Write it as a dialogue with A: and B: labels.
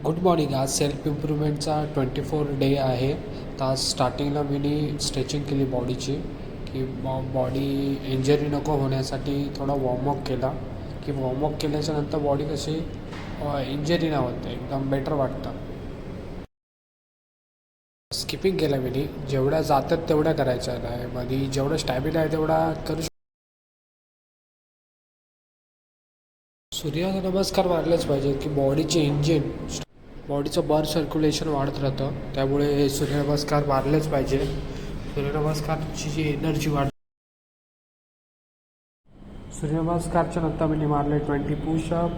A: Good morning. आज self इम्प्रूव्हमेंटचा 24 day आहे. तर आज स्टार्टिंगला मी स्ट्रेचिंग केली बॉडीची, की बॉडी इंजरी नको होण्यासाठी थोडा वॉर्मअप केला, की वॉर्मअप केल्याच्या नंतर बॉडी कशी इंजरी नाही होते, एकदम बेटर वाटतं. स्किपिंग केलं मी, जेवढ्या जातात तेवढ्या करायच्या आहे. मध्ये जेवढं स्टॅबिना आहे तेवढा करू शकतो. सूर्यनमस्कार मारलेच पाहिजे, की बॉडीचे इंजिन, बॉडीचं ब्लड सर्क्युलेशन वाढत राहतं. त्यामुळे सूर्यनमस्कार मारलेच पाहिजे. सूर्यनमस्कारची जी एनर्जी सूर्यनमस्कारच्या नंतर मी मारले 20 पुशअप,